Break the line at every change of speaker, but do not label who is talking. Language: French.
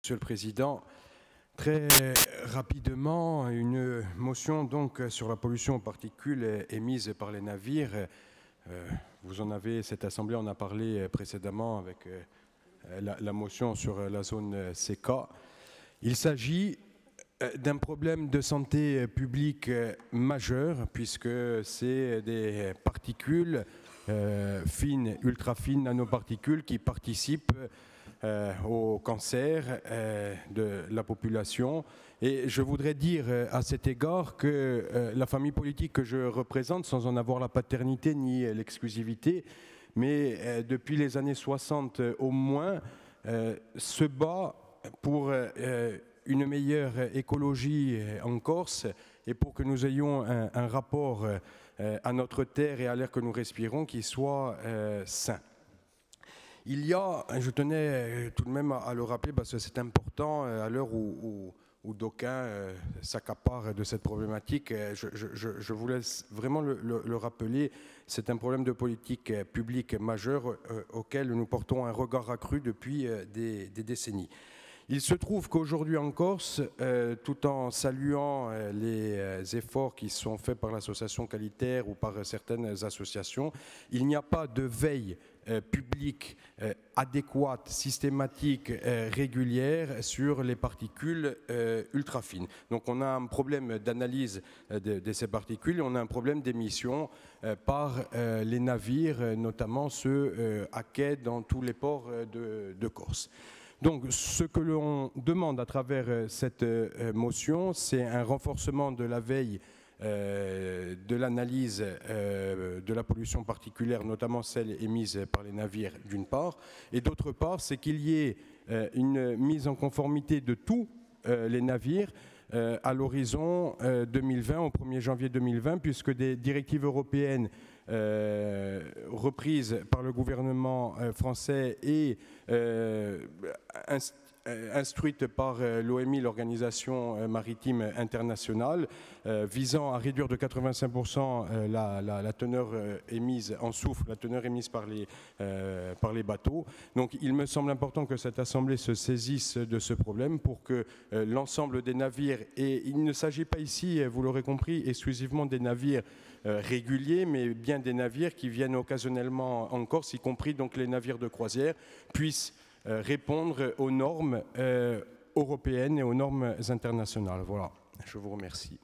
Monsieur le Président, très rapidement, une motion donc sur la pollution aux particules émise par les navires. Vous en avez, cette Assemblée en a parlé précédemment avec la motion sur la zone CK. Il s'agit d'un problème de santé publique majeur puisque c'est des particules fines, ultra fines, nanoparticules qui participent au cancer de la population. Et je voudrais dire à cet égard que la famille politique que je représente, sans en avoir la paternité ni l'exclusivité, mais depuis les années 60 au moins, se bat pour une meilleure écologie en Corse et pour que nous ayons un rapport à notre terre et à l'air que nous respirons qui soit sain. Il y a, je tenais tout de même à le rappeler parce que c'est important à l'heure où d'aucuns s'accaparent de cette problématique, je vous laisse vraiment le rappeler, c'est un problème de politique publique majeur auquel nous portons un regard accru depuis des décennies. Il se trouve qu'aujourd'hui en Corse, tout en saluant les efforts qui sont faits par l'association Qualitaire ou par certaines associations, il n'y a pas de veille publique adéquate, systématique, régulière sur les particules ultra fines. Donc on a un problème d'analyse de ces particules et on a un problème d'émission par les navires, notamment ceux à quai dans tous les ports de Corse. Donc, ce que l'on demande à travers cette motion, c'est un renforcement de la veille de l'analyse de la pollution particulière, notamment celle émise par les navires d'une part, et d'autre part, c'est qu'il y ait une mise en conformité de tous les navires à l'horizon 2020, au 1er janvier 2020, puisque des directives européennes reprises par le gouvernement français et instruite par l'OMI, l'Organisation maritime internationale, visant à réduire de 85% la teneur émise en soufre, la teneur émise par les bateaux. Donc il me semble important que cette Assemblée se saisisse de ce problème pour que l'ensemble des navires, et il ne s'agit pas ici, vous l'aurez compris, exclusivement des navires réguliers, mais bien des navires qui viennent occasionnellement en Corse, y compris donc les navires de croisière, puissent répondre aux normes européennes et aux normes internationales. Voilà, je vous remercie.